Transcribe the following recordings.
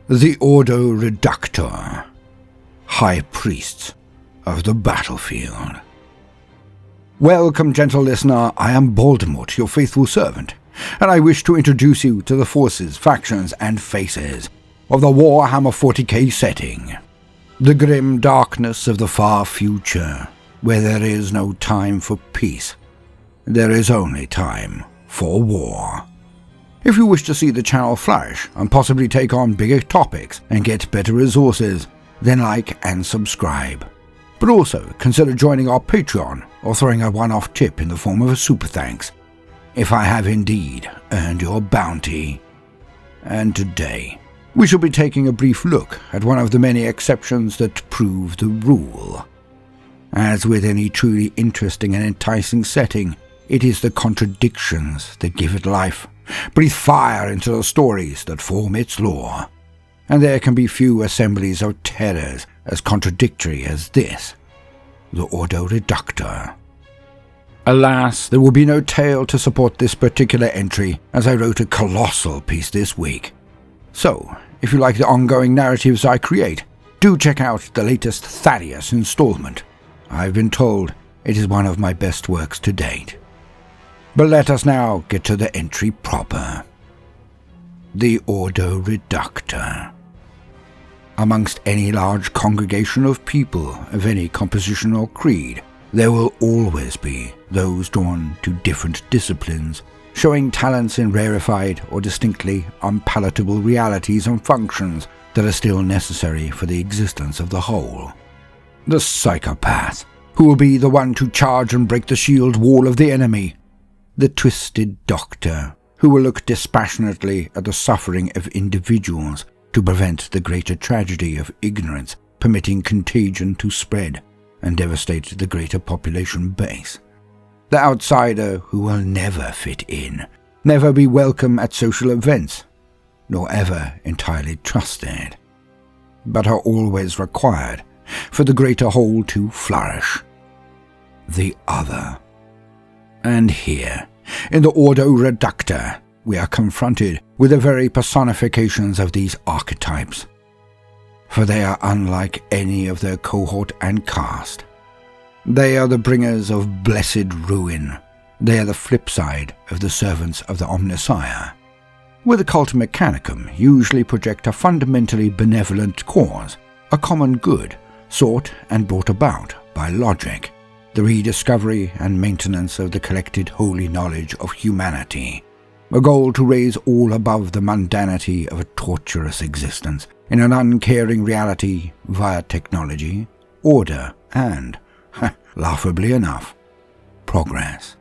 The Ordo Reductor, High Priests of the Battlefield. Welcome, gentle listener, I am Baldermort, your faithful servant, and I wish to introduce you to the forces, factions, and faces of the Warhammer 40k setting. The grim darkness of the far future, where there is no time for peace. There is only time for war. If you wish to see the channel flourish and possibly take on bigger topics and get better resources, then like and subscribe. But also consider joining our Patreon or throwing a one-off tip in the form of a super thanks, if I have indeed earned your bounty. And today, we shall be taking a brief look at one of the many exceptions that prove the rule. As with any truly interesting and enticing setting, it is the contradictions that give it life, breathe fire into the stories that form its lore. And there can be few assemblies of terrors as contradictory as this, the Ordo Reductor. Alas, there will be no tale to support this particular entry, as I wrote a colossal piece this week. So, if you like the ongoing narratives I create, do check out the latest Thallax installment. I've been told it is one of my best works to date. But let us now get to the entry proper. The Ordo Reductor. Amongst any large congregation of people of any composition or creed, there will always be those drawn to different disciplines, showing talents in rarefied or distinctly unpalatable realities and functions that are still necessary for the existence of the whole. The psychopath, who will be the one to charge and break the shield wall of the enemy. The twisted doctor, who will look dispassionately at the suffering of individuals to prevent the greater tragedy of ignorance permitting contagion to spread and devastate the greater population base. The outsider who will never fit in, never be welcome at social events, nor ever entirely trusted, but are always required for the greater whole to flourish. The other. And here, in the Ordo Reductor, we are confronted with the very personifications of these archetypes, for they are unlike any of their cohort and caste. They are the bringers of blessed ruin. They are the flip side of the servants of the Omnissiah, where the cult Mechanicum usually project a fundamentally benevolent cause, a common good, sought and brought about by logic, the rediscovery and maintenance of the collected holy knowledge of humanity, a goal to raise all above the mundanity of a torturous existence in an uncaring reality via technology, order, and, laughably enough, progress.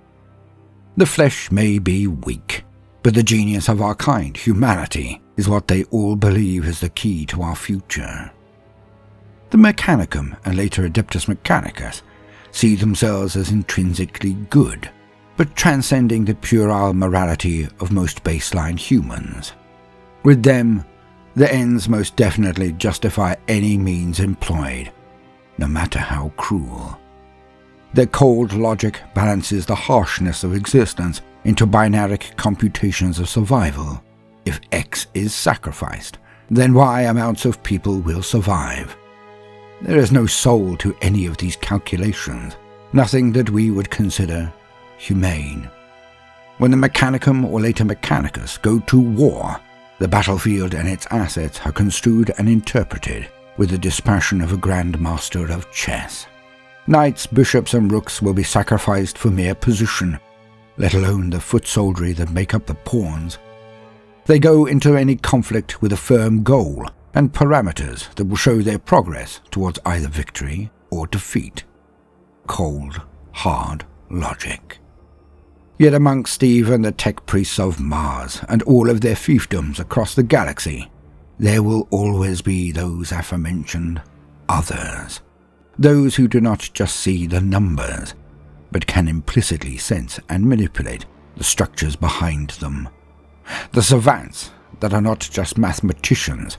The flesh may be weak, but the genius of our kind, humanity, is what they all believe is the key to our future. The Mechanicum, and later Adeptus Mechanicus, see themselves as intrinsically good, but transcending the puerile morality of most baseline humans. With them, the ends most definitely justify any means employed, no matter how cruel. Their cold logic balances the harshness of existence into binaric computations of survival. If X is sacrificed, then Y amounts of people will survive. There is no soul to any of these calculations, nothing that we would consider humane. When the Mechanicum or later Mechanicus go to war, the battlefield and its assets are construed and interpreted with the dispassion of a grand master of chess. Knights, bishops, and rooks will be sacrificed for mere position, let alone the foot soldiery that make up the pawns. They go into any conflict with a firm goal and parameters that will show their progress towards either victory or defeat. Cold, hard logic. Yet amongst even the tech priests of Mars and all of their fiefdoms across the galaxy, there will always be those aforementioned others. Those who do not just see the numbers, but can implicitly sense and manipulate the structures behind them. The savants that are not just mathematicians,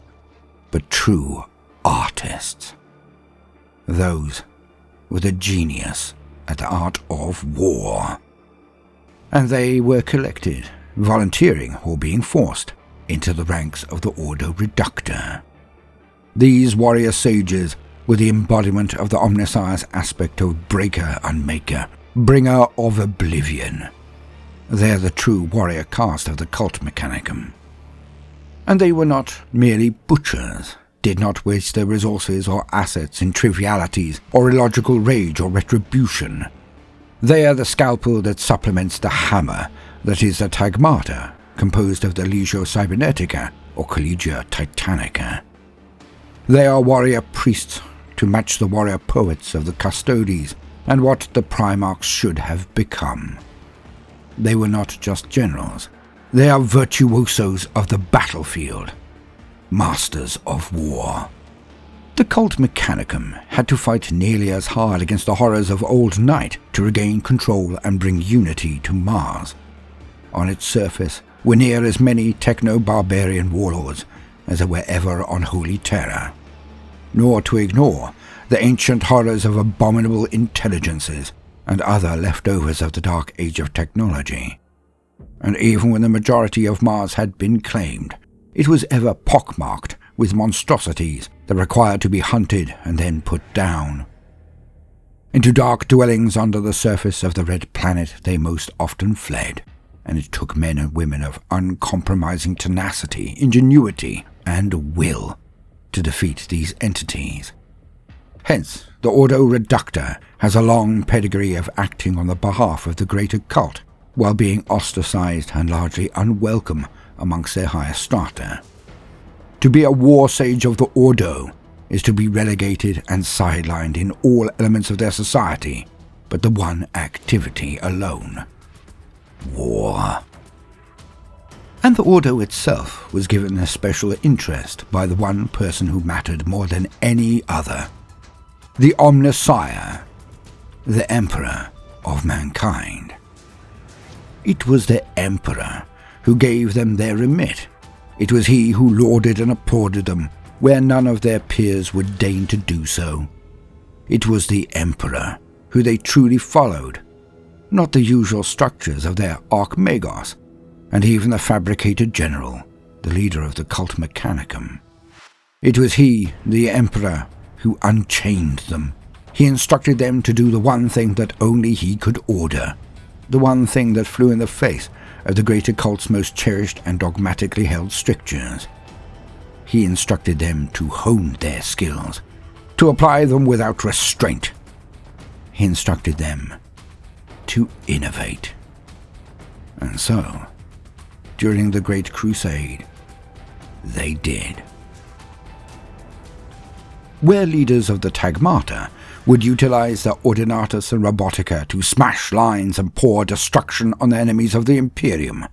but true artists. Those with a genius at the art of war. And they were collected, volunteering or being forced, into the ranks of the Ordo Reductor. These warrior sages were the embodiment of the Omnissiah's aspect of breaker and maker, bringer of oblivion. They are the true warrior caste of the cult Mechanicum. And they were not merely butchers, did not waste their resources or assets in trivialities or illogical rage or retribution. They are the scalpel that supplements the hammer that is the Tagmata, composed of the Legio Cybernetica or Collegia Titanica. They are warrior priests to match the warrior poets of the Custodes and what the Primarchs should have become. They were not just generals. They are virtuosos of the battlefield, masters of war. The cult Mechanicum had to fight nearly as hard against the horrors of Old Night to regain control and bring unity to Mars. On its surface were near as many techno-barbarian warlords as there were ever on Holy Terra. Nor to ignore the ancient horrors of abominable intelligences and other leftovers of the Dark Age of technology. And even when the majority of Mars had been claimed, it was ever pockmarked with monstrosities that required to be hunted and then put down. Into dark dwellings under the surface of the red planet they most often fled, and it took men and women of uncompromising tenacity, ingenuity, and will to defeat these entities. Hence, the Ordo Reductor has a long pedigree of acting on the behalf of the greater cult, while being ostracized and largely unwelcome amongst their higher strata. To be a war sage of the Ordo is to be relegated and sidelined in all elements of their society, but the one activity alone: war. And the Ordo itself was given a special interest by the one person who mattered more than any other: the Omnissiah, the Emperor of mankind. It was the Emperor who gave them their remit. It was he who lauded and applauded them where none of their peers would deign to do so. It was the Emperor who they truly followed, not the usual structures of their Archmagos, and even the fabricated general, the leader of the cult Mechanicum. It was he, the Emperor, who unchained them. He instructed them to do the one thing that only he could order, the one thing that flew in the face of the greater cult's most cherished and dogmatically held strictures. He instructed them to hone their skills, to apply them without restraint. He instructed them to innovate. And so, during the Great Crusade, they did. Where leaders of the Tagmata would utilize the Ordinatus and Robotica to smash lines and pour destruction on the enemies of the Imperium,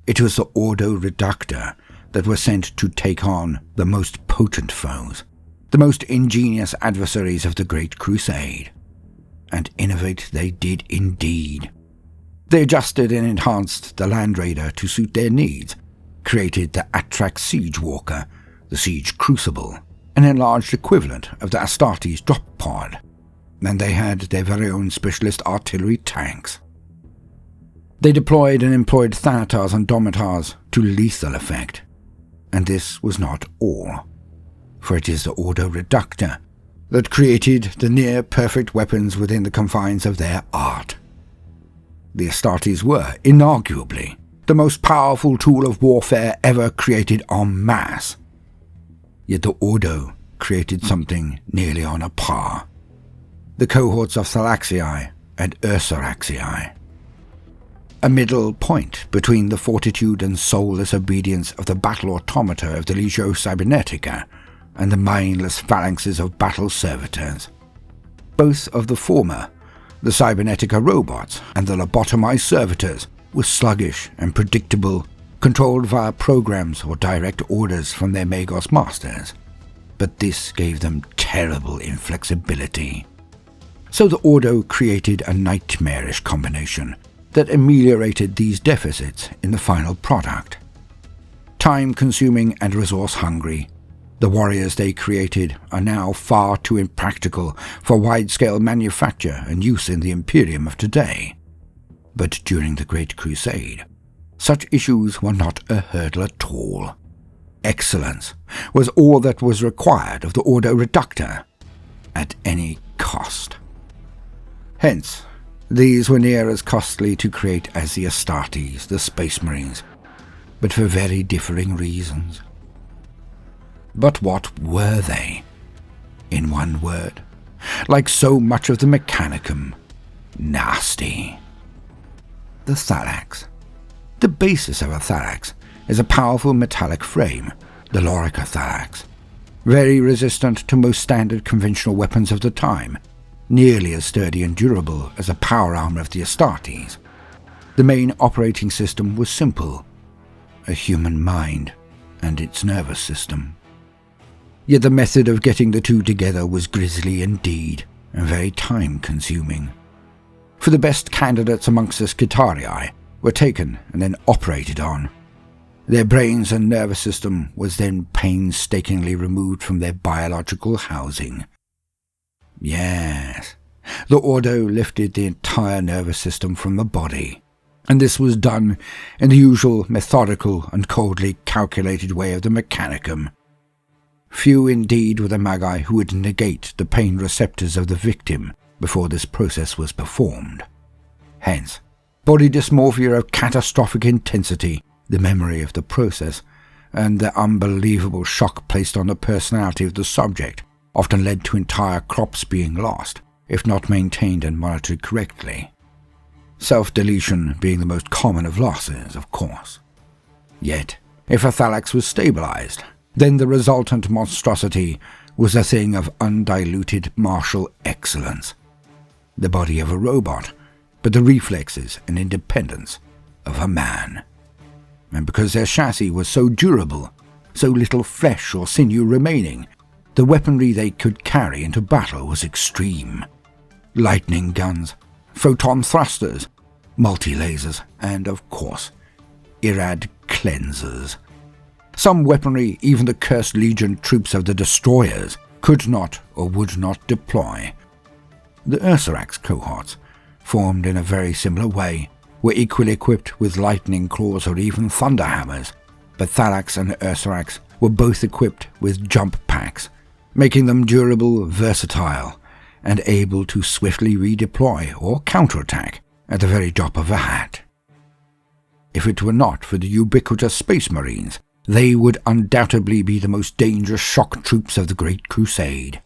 it was the Ordo Reductor that were sent to take on the most potent foes, the most ingenious adversaries of the Great Crusade. And innovate they did indeed. They adjusted and enhanced the Land Raider to suit their needs, created the Atrax Siege Walker, the Siege Crucible, an enlarged equivalent of the Astartes drop pod, and they had their very own specialist artillery tanks. They deployed and employed Thanatars and Domitars to lethal effect. And this was not all, for it is the Ordo Reductor that created the near-perfect weapons within the confines of their art. The Astartes were, inarguably, the most powerful tool of warfare ever created en masse. Yet the Ordo created something nearly on a par: the cohorts of Thallaxi and Ursaraxi, a middle point between the fortitude and soulless obedience of the battle automata of the Legio Cybernetica and the mindless phalanxes of battle servitors. Both of the former, the Cybernetica robots and the lobotomized servitors, were sluggish and predictable, controlled via programs or direct orders from their Magos masters. But this gave them terrible inflexibility. So the Ordo created a nightmarish combination that ameliorated these deficits in the final product. Time-consuming and resource-hungry, the warriors they created are now far too impractical for wide-scale manufacture and use in the Imperium of today. But during the Great Crusade, such issues were not a hurdle at all. excellence was all that was required of the Ordo Reductor, at any cost. Hence, these were near as costly to create as the Astartes, the Space Marines, but for very differing reasons. But what were they? In one word, like so much of the Mechanicum, nasty. The Thallax. The basis of a Thallax is a powerful metallic frame, the Lorica Thallax, very resistant to most standard conventional weapons of the time, nearly as sturdy and durable as the power armor of the Astartes. The main operating system was simple: a human mind and its nervous system. Yet the method of getting the two together was grisly indeed, and very time-consuming. For the best candidates amongst the Skitarii were taken and then operated on. Their brains and nervous system was then painstakingly removed from their biological housing. Yes, the Ordo lifted the entire nervous system from the body, and this was done in the usual methodical and coldly calculated way of the Mechanicum. Few indeed were the Magi who would negate the pain receptors of the victim before this process was performed. Hence, body dysmorphia of catastrophic intensity, the memory of the process, and the unbelievable shock placed on the personality of the subject often led to entire crops being lost, if not maintained and monitored correctly. Self-deletion being the most common of losses, of course. Yet, if a Thallax was stabilized, then the resultant monstrosity was a thing of undiluted martial excellence. The body of a robot, but the reflexes and independence of a man. And because their chassis was so durable, so little flesh or sinew remaining, the weaponry they could carry into battle was extreme. Lightning guns, photon thrusters, multi-lasers, and, of course, Irad cleansers. Some weaponry even the cursed legion troops of the destroyers could not or would not deploy. The Ursarax cohorts, formed in a very similar way, were equally equipped with lightning claws or even thunderhammers, but Thallax and Ursarax were both equipped with jump packs, making them durable, versatile, and able to swiftly redeploy or counterattack at the very drop of a hat. If it were not for the ubiquitous Space Marines, they would undoubtedly be the most dangerous shock troops of the Great Crusade.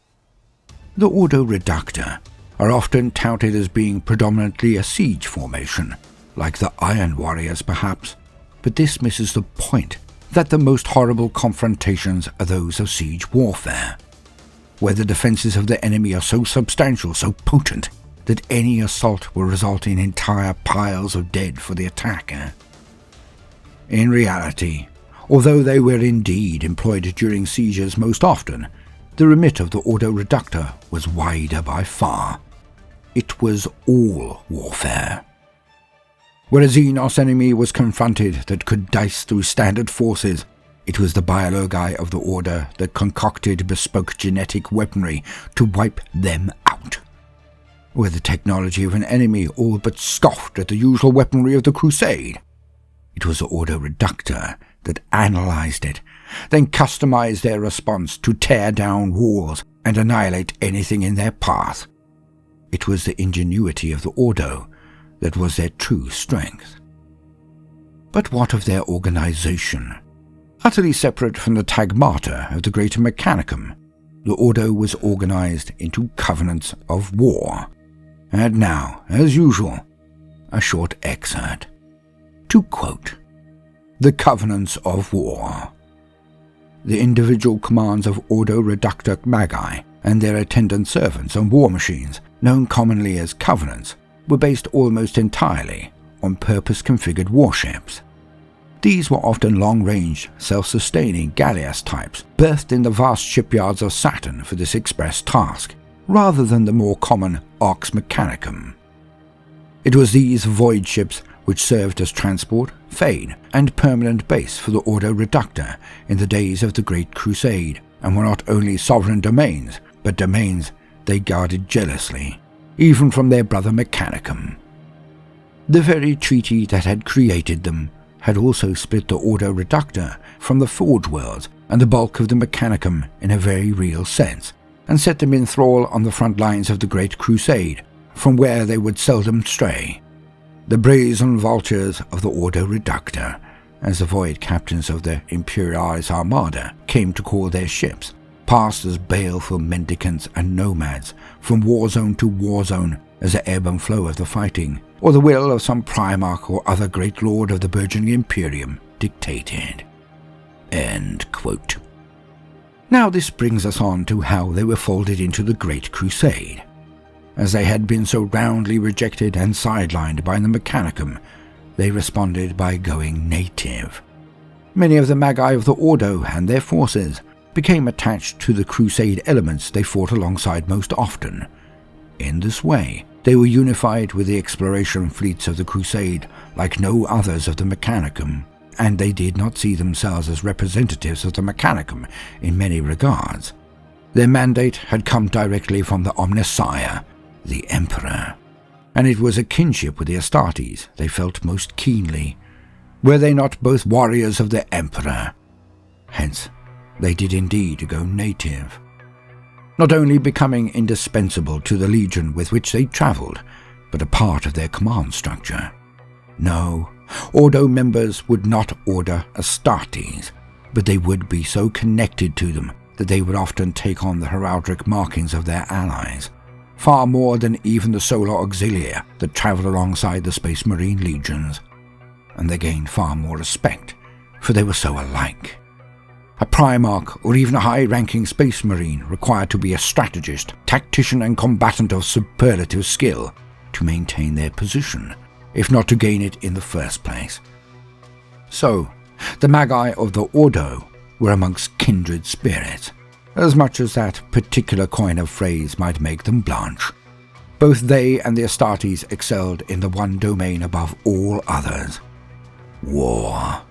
The Ordo Reductor are often touted as being predominantly a siege formation, like the Iron Warriors perhaps, but this misses the point that the most horrible confrontations are those of siege warfare, where the defenses of the enemy are so substantial, so potent, that any assault will result in entire piles of dead for the attacker. In reality, although they were indeed employed during sieges most often, the remit of the Ordo Reductor was wider by far. It was all warfare. Where a Xenos enemy was confronted that could dice through standard forces, it was the biologi of the Order that concocted bespoke genetic weaponry to wipe them out. Where the technology of an enemy all but scoffed at the usual weaponry of the Crusade, it was the Ordo Reductor that analyzed it, then customized their response to tear down walls and annihilate anything in their path. It was the ingenuity of the Ordo that was their true strength. But what of their organization? Utterly separate from the tagmata of the greater Mechanicum, the Ordo was organized into covenants of war. And now, as usual, a short excerpt. To quote, "The Covenants of War. The individual commands of Ordo Reductor Magi and their attendant servants on war machines, known commonly as covenants, were based almost entirely on purpose-configured warships. These were often long-range, self-sustaining Gallias types, berthed in the vast shipyards of Saturn for this express task, rather than the more common Arx Mechanicum. It was these void ships which served as transport, fane, and permanent base for the Ordo Reductor in the days of the Great Crusade, and were not only sovereign domains, but domains they guarded jealously, even from their brother Mechanicum. The very treaty that had created them had also split the Ordo Reductor from the Forge Worlds and the bulk of the Mechanicum in a very real sense, and set them in thrall on the front lines of the Great Crusade, from where they would seldom stray. The brazen vultures of the Ordo Reductor, as the void captains of the Imperialis Armada came to call their ships, passed as baleful mendicants and nomads from war zone to war zone as the ebb and flow of the fighting, or the will of some Primarch or other great lord of the burgeoning Imperium dictated." End quote. Now this brings us on to how they were folded into the Great Crusade. As they had been so roundly rejected and sidelined by the Mechanicum, they responded by going native. Many of the Magi of the Ordo and their forces became attached to the Crusade elements they fought alongside most often. In this way, they were unified with the exploration fleets of the Crusade like no others of the Mechanicum, and they did not see themselves as representatives of the Mechanicum in many regards. Their mandate had come directly from the Omnissiah, the Emperor, and it was a kinship with the Astartes they felt most keenly. Were they not both warriors of the Emperor? Hence, they did indeed go native, not only becoming indispensable to the legion with which they travelled, but a part of their command structure. No, Ordo members would not order Astartes, but they would be so connected to them that they would often take on the heraldic markings of their allies, far more than even the solar auxilia that travelled alongside the Space Marine legions, and they gained far more respect, for they were so alike. A Primarch or even a high-ranking Space Marine required to be a strategist, tactician and combatant of superlative skill to maintain their position, if not to gain it in the first place. So, the Magi of the Ordo were amongst kindred spirits, as much as that particular coin of phrase might make them blanch. Both they and the Astartes excelled in the one domain above all others: war.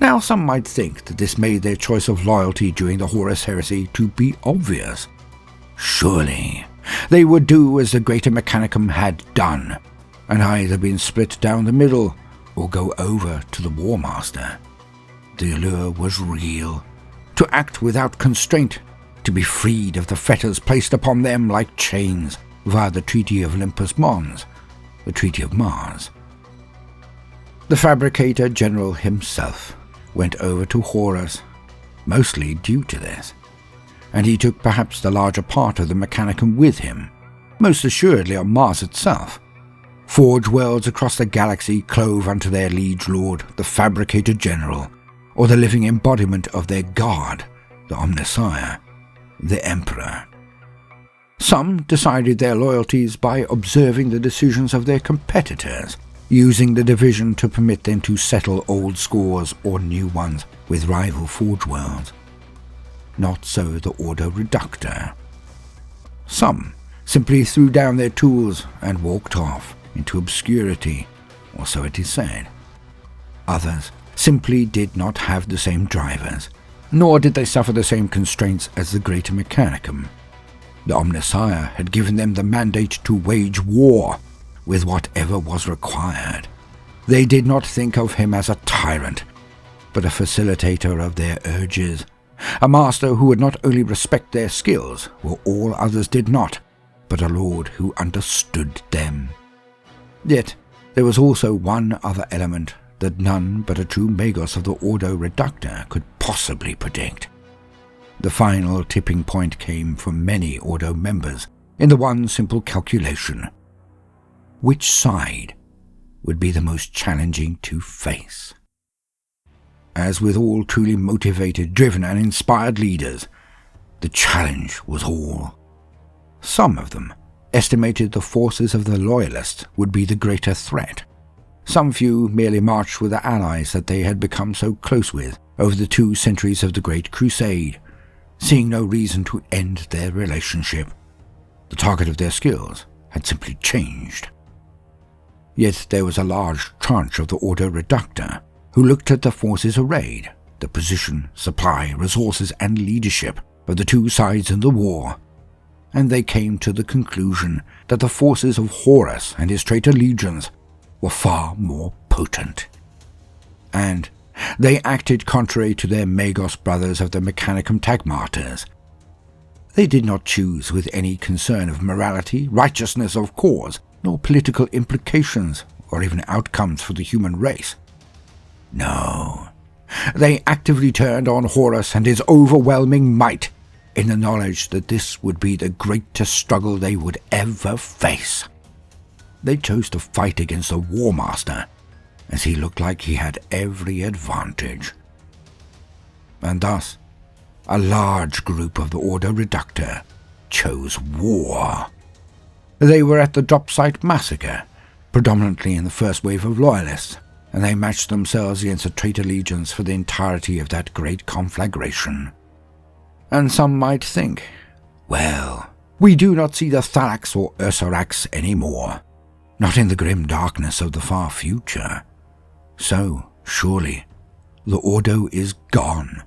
Now some might think that this made their choice of loyalty during the Horus Heresy to be obvious. Surely, they would do as the greater Mechanicum had done, and either been split down the middle or go over to the War Master. The allure was real. To act without constraint, to be freed of the fetters placed upon them like chains via the Treaty of Olympus Mons, the Treaty of Mars. The Fabricator General himself went over to Horus, mostly due to this, and he took perhaps the larger part of the Mechanicum with him, most assuredly on Mars itself. Forge worlds across the galaxy clove unto their liege lord, the Fabricator General, or the living embodiment of their god, the Omnissiah, the Emperor. Some decided their loyalties by observing the decisions of their competitors, using the division to permit them to settle old scores or new ones with rival forge worlds. Not so the Ordo Reductor. Some simply threw down their tools and walked off into obscurity, or so it is said. Others simply did not have the same drivers, nor did they suffer the same constraints as the greater Mechanicum. The Omnissiah had given them the mandate to wage war with whatever was required. They did not think of him as a tyrant, but a facilitator of their urges, a master who would not only respect their skills, where all others did not, but a lord who understood them. Yet there was also one other element that none but a true Magos of the Ordo Reductor could possibly predict. The final tipping point came from many Ordo members in the one simple calculation: which side would be the most challenging to face? As with all truly motivated, driven and inspired leaders, the challenge was all. Some of them estimated the forces of the Loyalists would be the greater threat. Some few merely marched with the allies that they had become so close with over the 2 centuries of the Great Crusade, seeing no reason to end their relationship. The target of their skills had simply changed. Yet there was a large tranche of the Ordo Reductor who looked at the forces arrayed, the position, supply, resources and leadership of the 2 sides in the war, and they came to the conclusion that the forces of Horus and his traitor legions were far more potent. and they acted contrary to their Magos brothers of the Mechanicum Tagmarters. They did not choose with any concern of morality, righteousness of cause, nor political implications, or even outcomes for the human race. No, they actively turned on Horus and his overwhelming might, in the knowledge that this would be the greatest struggle they would ever face. They chose to fight against the War Master, as he looked like he had every advantage. And thus, a large group of the Ordo Reductor chose war. They were at the drop site massacre, predominantly in the first wave of loyalists, and they matched themselves against the traitor legions for the entirety of that great conflagration. And some might think, well, we do not see the Thallax or Ursarax anymore, not in the grim darkness of the far future. So, surely, the Ordo is gone,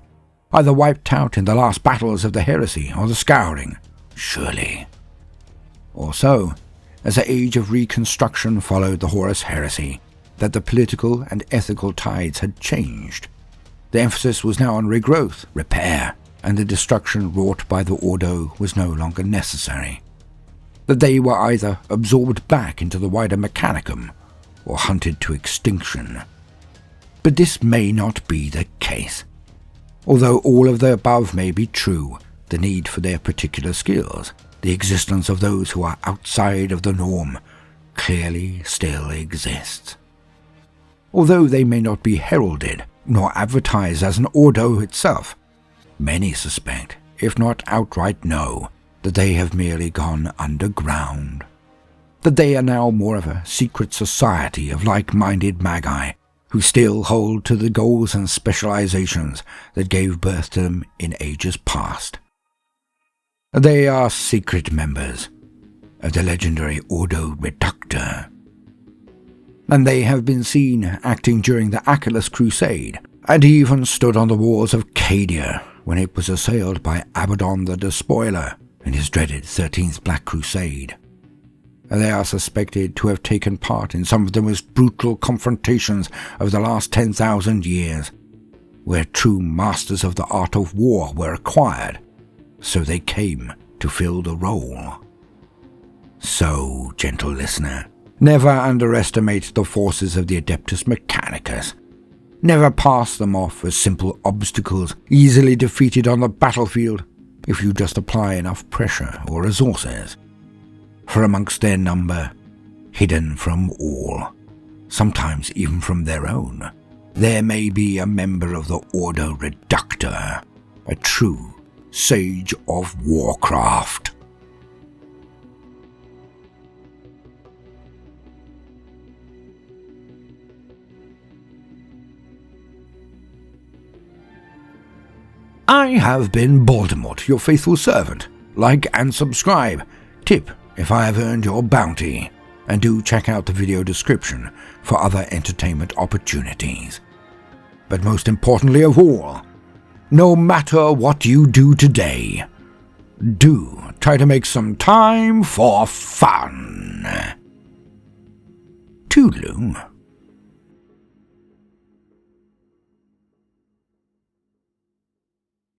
either wiped out in the last battles of the Heresy or the Scouring, surely. Or so, as the age of reconstruction followed the Horus Heresy, that the political and ethical tides had changed. The emphasis was now on regrowth, repair, and the destruction wrought by the Ordo was no longer necessary. That they were either absorbed back into the wider Mechanicum, or hunted to extinction. But this may not be the case. Although all of the above may be true, the need for their particular skills, the existence of those who are outside of the norm, clearly still exists. Although they may not be heralded, nor advertised as an Ordo itself, many suspect, if not outright know, that they have merely gone underground. That they are now more of a secret society of like-minded magi, who still hold to the goals and specializations that gave birth to them in ages past. They are secret members of the legendary Ordo Reductor, and they have been seen acting during the Achilles Crusade, and even stood on the walls of Cadia when it was assailed by Abaddon the Despoiler in his dreaded 13th Black Crusade. They are suspected to have taken part in some of the most brutal confrontations of the last 10,000 years, where true masters of the art of war were acquired, so they came to fill the role. So, gentle listener, never underestimate the forces of the Adeptus Mechanicus. Never pass them off as simple obstacles easily defeated on the battlefield if you just apply enough pressure or resources. For amongst their number, hidden from all, sometimes even from their own, there may be a member of the Ordo Reductor, a true sage of warcraft. I have been Baldermort, your faithful servant. Like and subscribe. Tip if I have earned your bounty, and do check out the video description for other entertainment opportunities. But most importantly of all, no matter what you do today, do try to make some time for fun. Toodaloo.